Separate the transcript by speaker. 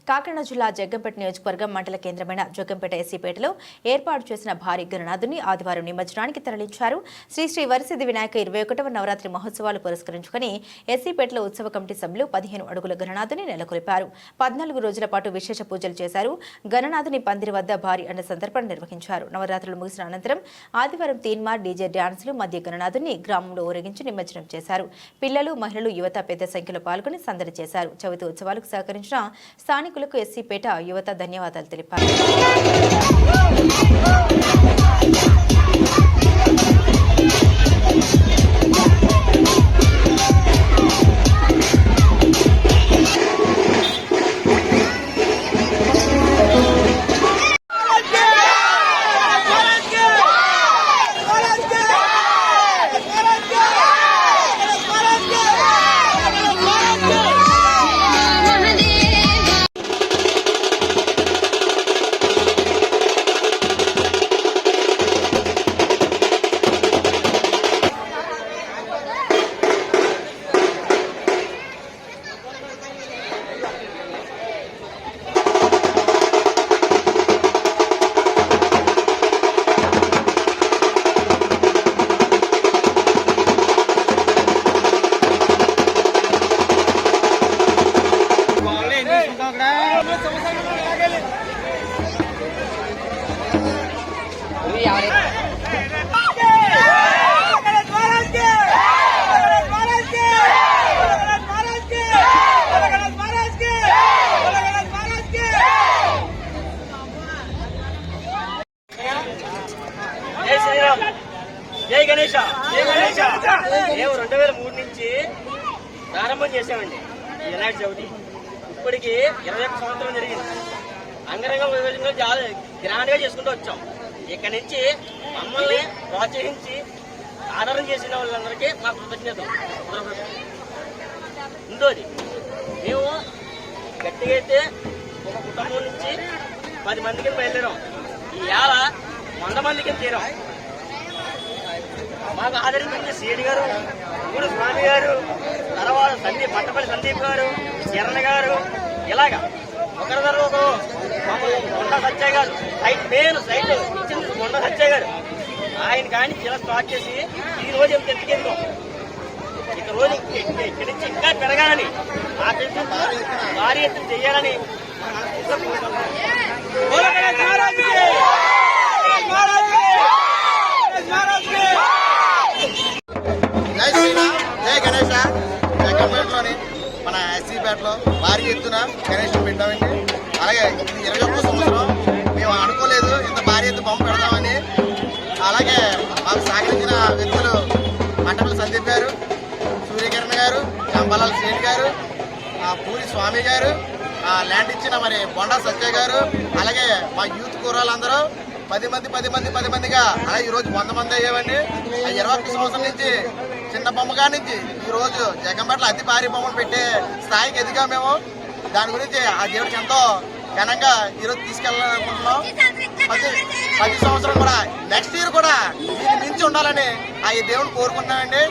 Speaker 1: కాకినాడ జిల్లా జగ్గంపేట నియోజకవర్గం మండల కేంద్రమైన జగ్గంపేట ఎస్సీపేటలో ఏర్పాటు చేసిన భారీ గణనాథుని ఆదివారం నిమజ్జనానికి తరలించారు. శ్రీ వరసిద్ధి వినాయక 21వ నవరాత్రి మహోత్సవాలు పురస్కరించుకుని ఎస్సీపేటలో ఉత్సవ కమిటీ సభ్యులు 15 అడుగుల గణనాథుని నెలకొల్పారు. 14 రోజుల పాటు విశేష పూజలు చేశారు. గణనాథుని పందిరి వద్ద భారీ అన్న సందర్భన నిర్వహించారు. నవరాత్రులు ముగిసిన అనంతరం ఆదివారం తీన్మార్ డీజే డ్యాన్సులు మధ్య గణనాథుని గ్రామంలో ఊరేగించి నిమజ్జనం చేశారు. పిల్లలు, మహిళలు, యువత పెద్ద సంఖ్యలో పాల్గొని సందడి చేశారు. చవితి ఉత్సవాలకు సహకరించిన స్థానికులకు ఎస్సీపేట యువత ధన్యవాదాలు తెలిపారు.
Speaker 2: జై గణేష జై గణేష. మేము 2003 నుంచి ప్రారంభం చేసామండి వినాయక చవితి. ఇప్పటికి 21 సంవత్సరం జరిగింది. అంగరంగ వైభవంగా చాలా గ్రాండ్ గా చేసుకుంటూ వచ్చాం. ఇక్కడి నుంచి మమ్మల్ని ప్రోత్సహించి ఆదరణ చేసిన వాళ్ళందరికీ మా కృతజ్ఞతలు. ఇంకోది, మేము గట్టిగా అయితే ఒక కుటుంబం నుంచి 10 మందికి బయలుదేరాం. ఈ ఏళ 100 మందికి చేరాం. మాకు ఆదరించిన సీడి గారు, మూడు స్వామి గారు, తర్వాత పట్టపల్లి సందీప్ గారు, శరణ్ గారు, ఇలాగా ఒకరి తర్వాత ఒకరు. కొండ సత్యయ్య గారు మెయిన్ సైట్ ఇచ్చింది కొండ సత్యయ్య గారు. ఆయన కానీ ఇలా స్టార్ట్ చేసి ఈ రోజు ఎంత ఎత్తుకెళ్ళాం. ఇక రోజు ఇక్కడి నుంచి ఇంకా పెరగాలని, ఆ భారీ ఎత్తున చేయాలని
Speaker 3: జై శ్రీరామ్, జై గణేష. జగ్గంపేటలోని మన ఎస్సీపేటలో భారీ ఎత్తున గణేష్ పెట్టామండి. అలాగే ఇది 21వ సంవత్సరం. మేము అనుకోలేదు ఇంత భారీ ఎత్తు బొమ్మ పెడదామని. అలాగే మాకు సహకరించిన వ్యక్తులు మంటపల్లి సందీప్ గారు, సూర్యకిరణ్ గారు, జంబాలాల్ శ్రేణి గారు, పూరి స్వామి గారు, ల్యాండ్ ఇచ్చిన మరి బొండా సత్య గారు, అలాగే మా యూత్ కూరలందరూ 10 మందిగా అలాగే ఈ రోజు 100 మంది అయ్యామండి. 21 సంవత్సరం నుంచి చిన్న బొమ్మగా నుంచి ఈ రోజు జగ్గంపేటలో అతి భారీ బొమ్మను పెట్టే స్థాయికి ఎదిగా మేము. దాని గురించి ఆ దేవుడికి ఎంతో ఘనంగా ఈరోజు తీసుకెళ్ళాలనుకుంటున్నాం. ప్రతి సంవత్సరం కూడా నెక్స్ట్ ఇయర్ కూడా దీన్ని మించి ఉండాలని ఆ ఈ దేవుడిని కోరుకుంటున్నామండి.